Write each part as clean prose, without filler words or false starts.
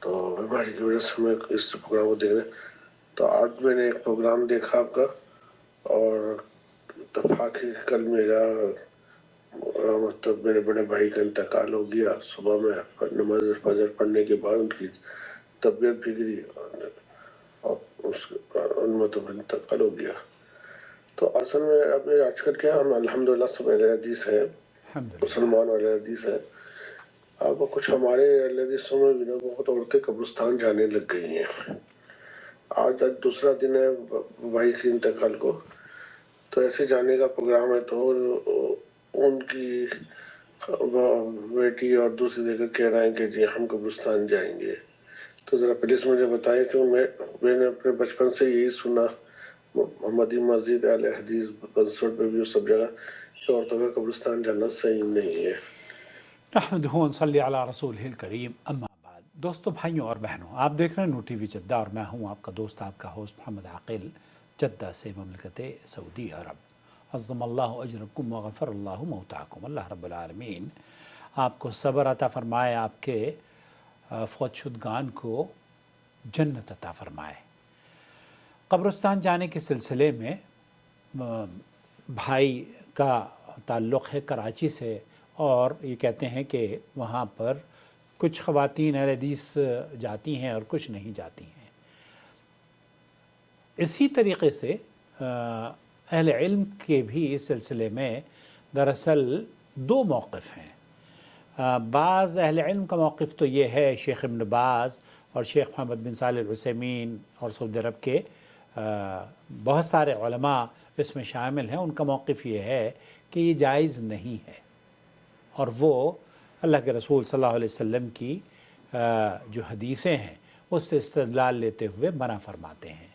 تو بیماری کی وجہ سے میں اس پروگرام کو دیکھ رہے. تو آج میں نے ایک پروگرام دیکھا آپ کا، اور اتفاقی کل میرا مطلب میرے بڑے بھائی کا انتقال ہو گیا. صبح میں نماز فجر پڑھنے کے بعد ان کی طبیعت بگڑی اور ان میں تو انتقال ہو گیا. تو اصل میں اب آج کل کیا ہم الحمدللہ سب اہل حدیث ہیں، مسلمان اہل حدیث ہیں. اب کچھ ہمارے اہل حدیثوں میں بھی بہت عورتیں قبرستان جانے لگ گئی ہیں. آج دوسرا دن ہے بھائی کے انتقال کو، تو ایسے جانے کا پروگرام ہے. تو ان کی بیٹی اور دوسری جگہ کہہ رہے ہیں کہ جی ہم قبرستان جائیں گے. تو ذرا پولیس مجھے بتائے کہ میں نے اپنے بچپن سے یہی سنا محمدی مسجد اہل حدیث کنسرٹ پہ بھی سب جگہ کہ عورتوں کا قبرستان جانا صحیح نہیں ہے. نحمدہ ونصلی علی رسولہ الکریم، اما بعد. دوستو، بھائیوں اور بہنوں، آپ دیکھ رہے ہیں نور ٹی وی جدہ، اور میں ہوں آپ کا دوست، آپ کا ہوسٹ محمد عاقل، جدہ سے، مملکت سعودی عرب. عظم اللہ اجرکم وغفر اللہ موتاکم. اللہ رب العالمین آپ کو صبر عطا فرمائے، آپ کے فوت شدگان کو جنت عطا فرمائے. قبرستان جانے کے سلسلے میں بھائی کا تعلق ہے کراچی سے، اور یہ کہتے ہیں کہ وہاں پر کچھ خواتین اہل حدیث جاتی ہیں اور کچھ نہیں جاتی ہیں. اسی طریقے سے اہل علم کے بھی اس سلسلے میں دراصل دو موقف ہیں. بعض اہل علم کا موقف تو یہ ہے، شیخ ابن باز اور شیخ محمد بن صالح العثیمین اور سعودی عرب کے بہت سارے علماء اس میں شامل ہیں، ان کا موقف یہ ہے کہ یہ جائز نہیں ہے، اور وہ اللہ کے رسول صلی اللہ علیہ وسلم کی جو حدیثیں ہیں اس سے استدلال لیتے ہوئے منع فرماتے ہیں.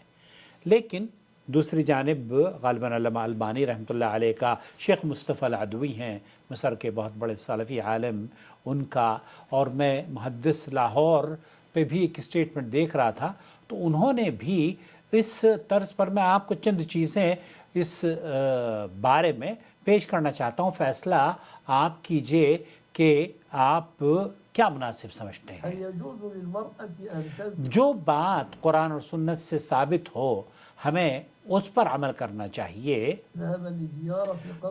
لیکن دوسری جانب غالباً علامہ البانی رحمۃ اللہ علیہ کا شیخ مصطفیٰ العدوی ہیں، مصر کے بہت بڑے سلفی عالم، ان کا، اور میں محدث لاہور پہ بھی ایک اسٹیٹمنٹ دیکھ رہا تھا، تو انہوں نے بھی اس طرز پر، میں آپ کو چند چیزیں اس بارے میں پیش کرنا چاہتا ہوں، فیصلہ آپ کیجئے کہ آپ کیا مناسب سمجھتے ہیں. جو بات قرآن اور سنت سے ثابت ہو ہمیں اس پر عمل کرنا چاہیے.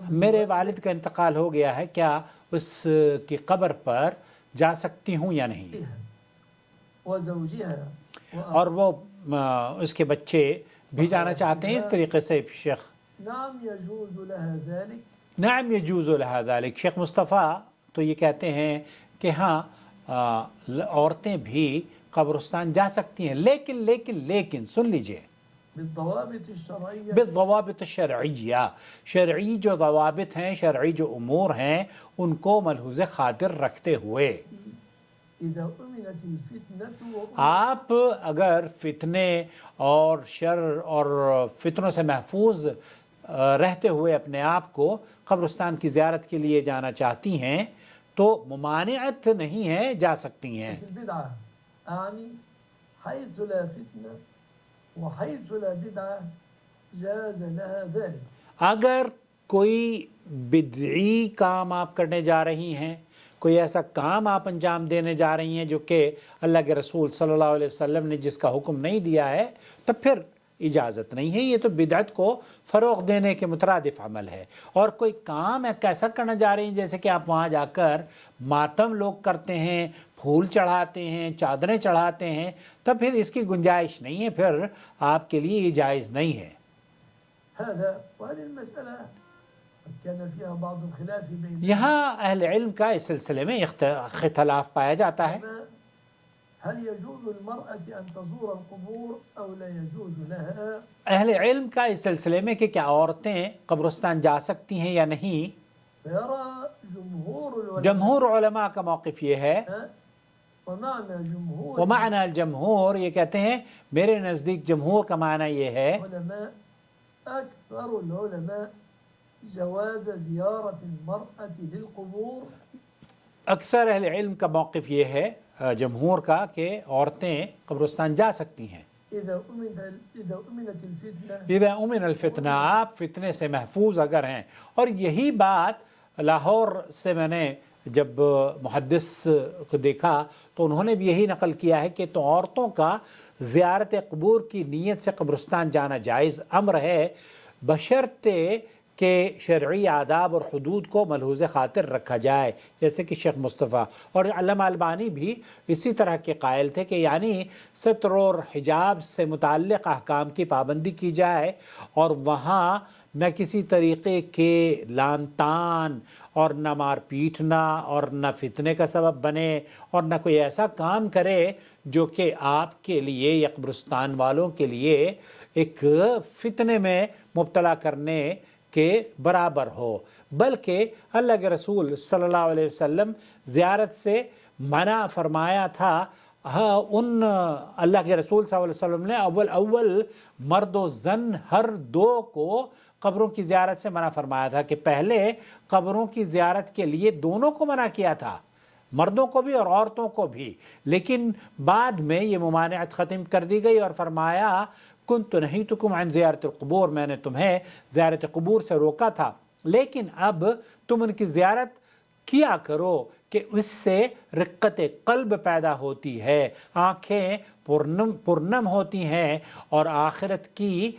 میرے والد کا انتقال ہو گیا ہے، کیا اس کی قبر پر جا سکتی ہوں یا نہیں؟ اور وہ اس کے بچے بھی جانا چاہتے ہیں اس طریقے سے. شیخ نعم یجوز لها ذلك. شیخ مصطفیٰ تو یہ کہتے ہیں کہ ہاں عورتیں بھی قبرستان جا سکتی ہیں، لیکن سن لیجئے، بالضوابط الشرعیہ، شرعی جو ضوابط ہیں، شرعی جو امور ہیں، ان کو ملحوظ خاطر رکھتے ہوئے. آپ اگر فتنے اور شر اور فتنوں سے محفوظ رہتے ہوئے اپنے آپ کو قبرستان کی زیارت کے لیے جانا چاہتی ہیں تو ممانعت نہیں ہے، جا سکتی ہیں. اگر کوئی بدعی کام آپ کرنے جا رہی ہیں، کوئی ایسا کام آپ انجام دینے جا رہی ہیں جو کہ اللہ کے رسول صلی اللہ علیہ وسلم نے جس کا حکم نہیں دیا ہے، تو پھر اجازت نہیں ہے. یہ تو بدعت کو فروغ دینے کے مترادف عمل ہے. اور کوئی کام ایسا کرنا جا رہی ہیں جیسے کہ آپ وہاں جا کر ماتم لوگ کرتے ہیں، پھول چڑھاتے ہیں، چادریں چڑھاتے ہیں، تو پھر اس کی گنجائش نہیں ہے، پھر آپ کے لیے یہ جائز نہیں ہے. یہاں اہل علم کا اس سلسلے میں اختلاف پایا جاتا ہے. اہل علم کا اس سلسلے میں کہ کیا عورتیں قبرستان جا سکتی ہیں یا نہیں. جمہور علماء کا موقف یہ ہے، ومعنى الجمہور، یہ کہتے ہیں میرے نزدیک جمہور کا معنی یہ ہے، أكثر العلماء جواز زيارة المرأة للقبور. اکثر اہل علم کا موقف یہ ہے، جمہور کا، کہ عورتیں قبرستان جا سکتی ہیں اذا امن الفتنہ، آپ فتنے سے محفوظ اگر ہیں. اور یہی بات لاہور سے میں نے جب محدث کو دیکھا تو انہوں نے بھی یہی نقل کیا ہے کہ تو عورتوں کا زیارت قبور کی نیت سے قبرستان جانا جائز امر ہے، بشرطے کہ شرعی آداب اور حدود کو ملحوظ خاطر رکھا جائے، جیسے کہ شیخ مصطفیٰ اور علامہ البانی بھی اسی طرح کے قائل تھے کہ یعنی ستر اور حجاب سے متعلق احکام کی پابندی کی جائے اور وہاں نہ کسی طریقے کے لان تان اور نہ مار پیٹنا اور نہ فتنے کا سبب بنے اور نہ کوئی ایسا کام کرے جو کہ آپ کے لیے یا قبرستان والوں کے لیے ایک فتنے میں مبتلا کرنے کے برابر ہو، بلکہ اللہ کے رسول صلی اللہ علیہ وسلم زیارت سے منع فرمایا تھا۔ ان اللہ کے رسول صلی اللہ علیہ وسلم نے اول مرد و زن ہر دو کو قبروں کی زیارت سے منع فرمایا تھا کہ پہلے قبروں کی زیارت کے لیے دونوں کو منع کیا تھا، مردوں کو بھی اور عورتوں کو بھی، لیکن بعد میں یہ ممانعت ختم کر دی گئی اور فرمایا کنت نہیتکم عن زیارت القبور، میں نے تمہیں زیارت قبور سے روکا تھا، لیکن اب تم ان کی زیارت کیا کرو کہ اس سے رقت قلب پیدا ہوتی ہے، آنکھیں پرنم ہوتی ہیں اور آخرت کی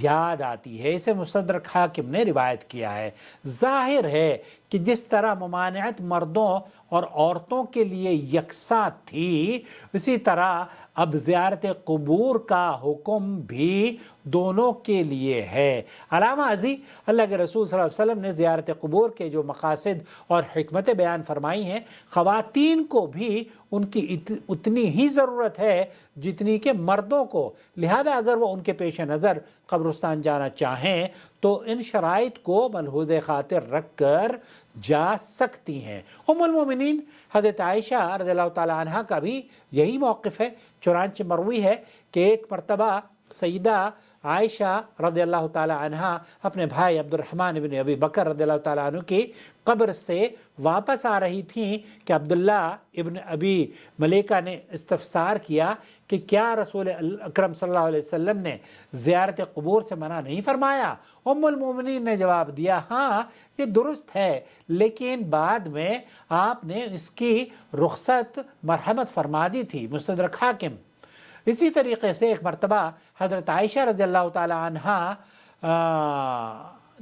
یاد آتی ہے۔ اسے مستدرک حاکم نے روایت کیا ہے۔ ظاہر ہے کہ جس طرح ممانعت مردوں اور عورتوں کے لیے یکساں تھی، اسی طرح اب زیارت قبور کا حکم بھی دونوں کے لیے ہے۔ علامہ ازی اللہ کے رسول صلی اللہ علیہ وسلم نے زیارت قبور کے جو مقاصد اور حکمتیں بیان فرمائی ہیں، خواتین کو بھی ان کی اتنی ہی ضرورت ہے جتنی کہ مردوں کو، لہذا اگر وہ ان کے پیش نظر قبرستان جانا چاہیں تو ان شرائط کو ملحوظ خاطر رکھ کر جا سکتی ہیں۔ ام المومنین حضرت عائشہ رضی اللہ تعالی عنہ کا بھی یہی موقف ہے، چنانچہ مروی ہے کہ ایک مرتبہ سیدہ عائشہ رضی اللہ تعالی عنہ اپنے بھائی عبد الرحمن بن ابی بکر رضی اللہ تعالی عنہ کی قبر سے واپس آ رہی تھیں کہ عبداللہ ابن ابی ملیکہ نے استفسار کیا کہ کیا رسول اکرم صلی اللہ علیہ وسلم نے زیارت قبور سے منع نہیں فرمایا؟ ام المومنین نے جواب دیا ہاں یہ درست ہے، لیکن بعد میں آپ نے اس کی رخصت مرحمت فرما دی تھی، مستدرک حاکم۔ اسی طریقے سے ایک مرتبہ حضرت عائشہ رضی اللہ تعالی عنہ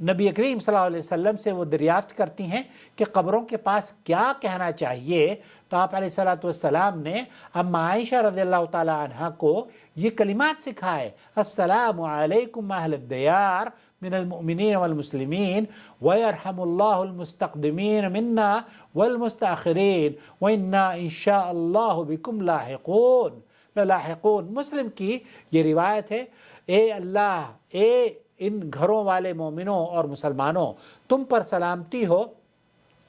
نبی کریم صلی اللہ علیہ وسلم سے وہ دریافت کرتی ہیں کہ قبروں کے پاس کیا کہنا چاہیے، تو آپ علیہ الصلوۃ والسلام نے اما عائشہ رضی اللہ تعالی عنہ کو یہ کلمات سکھائے، السلام علیکم اہل الدیار من المؤمنین والمسلمین ویرحم اللہ المستقدمین منا والمستاخرین وإنا ان شاء اللہ بکم لاحقون لاحقون۔ مسلم کی یہ روایت ہے، اے اللہ، اے ان گھروں والے مومنوں اور مسلمانوں، تم پر سلامتی ہو،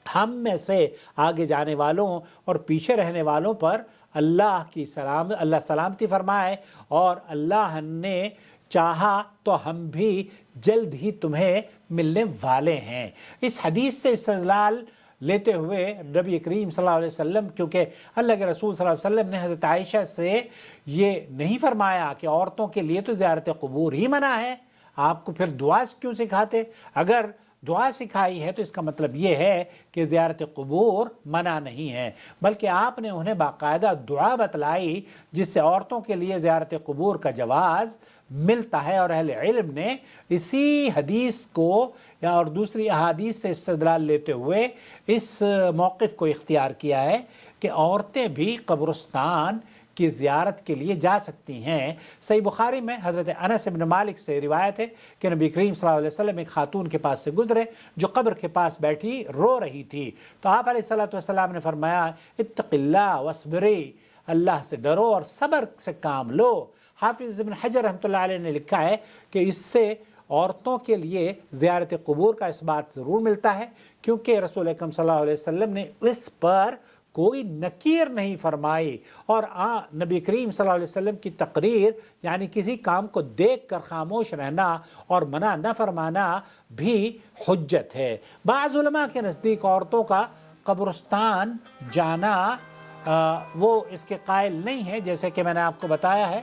ہم میں سے آگے جانے والوں اور پیچھے رہنے والوں پر اللہ سلامتی فرمائے، اور اللہ نے چاہا تو ہم بھی جلد ہی تمہیں ملنے والے ہیں۔ اس حدیث سے استدلال لیتے ہوئے نبی کریم صلی اللہ علیہ وسلم، کیونکہ اللہ کے رسول صلی اللہ علیہ وسلم نے حضرت عائشہ سے یہ نہیں فرمایا کہ عورتوں کے لیے تو زیارت قبور ہی منع ہے، آپ کو پھر دعا کیوں سکھاتے؟ اگر دعا سکھائی ہے تو اس کا مطلب یہ ہے کہ زیارت قبور منع نہیں ہے، بلکہ آپ نے انہیں باقاعدہ دعا بتلائی جس سے عورتوں کے لیے زیارت قبور کا جواز ملتا ہے، اور اہل علم نے اسی حدیث کو اور دوسری احادیث سے استدلال لیتے ہوئے اس موقف کو اختیار کیا ہے کہ عورتیں بھی قبرستان کی زیارت کے لیے جا سکتی ہیں۔ صحیح بخاری میں حضرت انس بن مالک سے روایت ہے کہ نبی کریم صلی اللہ علیہ وسلم ایک خاتون کے پاس سے گزرے جو قبر کے پاس بیٹھی رو رہی تھی، تو آپ علیہ الصلوۃ والسلام نے فرمایا اتق اللہ واصبری، اللہ سے ڈرو اور صبر سے کام لو۔ حافظ ابن حجر رحمۃ اللہ علیہ نے لکھا ہے کہ اس سے عورتوں کے لیے زیارت قبور کا اس بات ضرور ملتا ہے، کیونکہ رسول اکرم صلی اللہ علیہ وسلم نے اس پر کوئی نکیر نہیں فرمائی، اور نبی کریم صلی اللہ علیہ وسلم کی تقریر یعنی کسی کام کو دیکھ کر خاموش رہنا اور منع نہ فرمانا بھی حجت ہے۔ بعض علماء کے نزدیک عورتوں کا قبرستان جانا وہ اس کے قائل نہیں ہے، جیسے کہ میں نے آپ کو بتایا ہے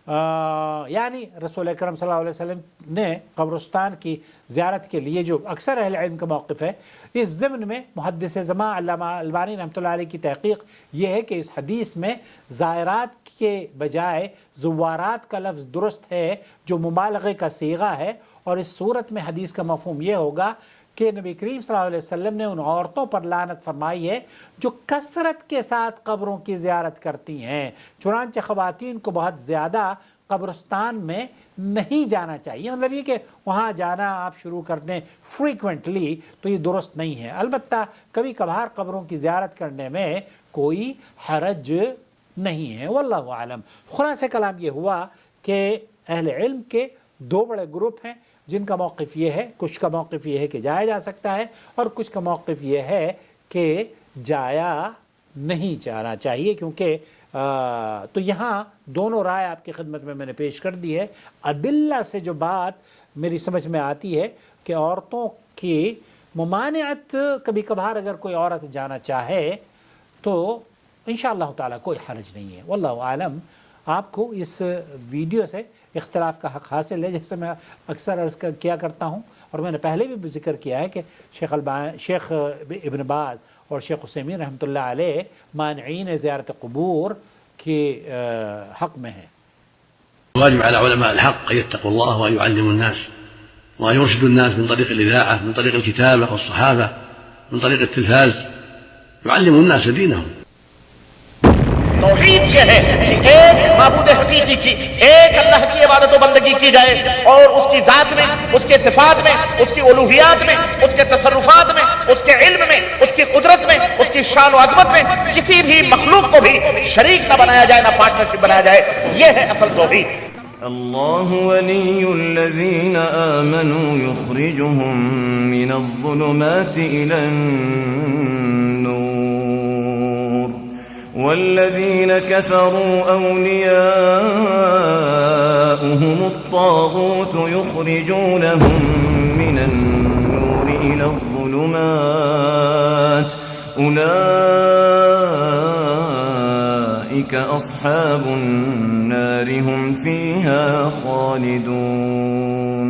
یعنی رسول اکرم صلی اللہ علیہ وسلم نے قبرستان کی زیارت کے لیے جو اکثر اہل علم کا موقف ہے، اس ضمن میں محدث زمان علامہ البانی رحمۃ اللہ علیہ کی تحقیق یہ ہے کہ اس حدیث میں زائرات کے بجائے زوارات کا لفظ درست ہے، جو مبالغے کا صیغہ ہے، اور اس صورت میں حدیث کا مفہوم یہ ہوگا کہ نبی کریم صلی اللہ علیہ وسلم نے ان عورتوں پر لعنت فرمائی ہے جو کثرت کے ساتھ قبروں کی زیارت کرتی ہیں، چنانچہ خواتین کو بہت زیادہ قبرستان میں نہیں جانا چاہیے، مطلب یہ کہ وہاں جانا آپ شروع کر دیں فریکوینٹلی تو یہ درست نہیں ہے۔ البتہ کبھی کبھار قبروں کی زیارت کرنے میں کوئی حرج نہیں ہے، واللہ عالم۔ خلاصہ کلام یہ ہوا کہ اہل علم کے دو بڑے گروپ ہیں جن کا موقف یہ ہے، کچھ کا موقف یہ ہے کہ جایا جا سکتا ہے، اور کچھ کا موقف یہ ہے کہ جایا نہیں جانا چاہیے، کیونکہ تو یہاں دونوں رائے آپ کی خدمت میں نے پیش کر دی ہے۔ ادلہ سے جو بات میری سمجھ میں آتی ہے کہ عورتوں کی ممانعت، کبھی کبھار اگر کوئی عورت جانا چاہے تو انشاءاللہ تعالیٰ کوئی حرج نہیں ہے، واللہ عالم۔ آپ کو اس ویڈیو سے اختلاف کا حق حاصل ہے، جیسے میں اکثر عرض کیا کرتا ہوں، اور میں نے پہلے بھی ذکر کیا ہے کہ شیخ ابن باز اور شیخ عثیمین رحمۃ اللہ علیہ مانعین زیارت قبور کے حق میں ہیں۔ واجب على علماء الحق أن يتقوا الله وأن يعلموا الناس وأن يرشدوا الناس من طريق الإذاعة، من طريق الكتابة والصحافة، من طريق التلفاز، يعلموا الناس دينهم۔ توحید یہ ہے کہ ایک معبود حقیقی کی، ایک اللہ کی عبادت و بندگی کی جائے، اور اس کی ذات میں، اس کے صفات میں، اس کی الوہیات میں، اس کے تصرفات میں، اس کے علم میں، اس کی قدرت میں، اس کی شان و عظمت میں کسی بھی مخلوق کو بھی شریک نہ بنایا جائے، نہ پارٹنرشپ بنایا جائے۔ یہ ہے اصل توحید۔ اللہ ولی الذین آمنوا یخرجهم من الظلمات إلى النور والذین كفروا أولیاؤهم الطاغوت یخرجونهم من النور إلى الظلمات أولئك أصحاب النار هم فيها خالدون۔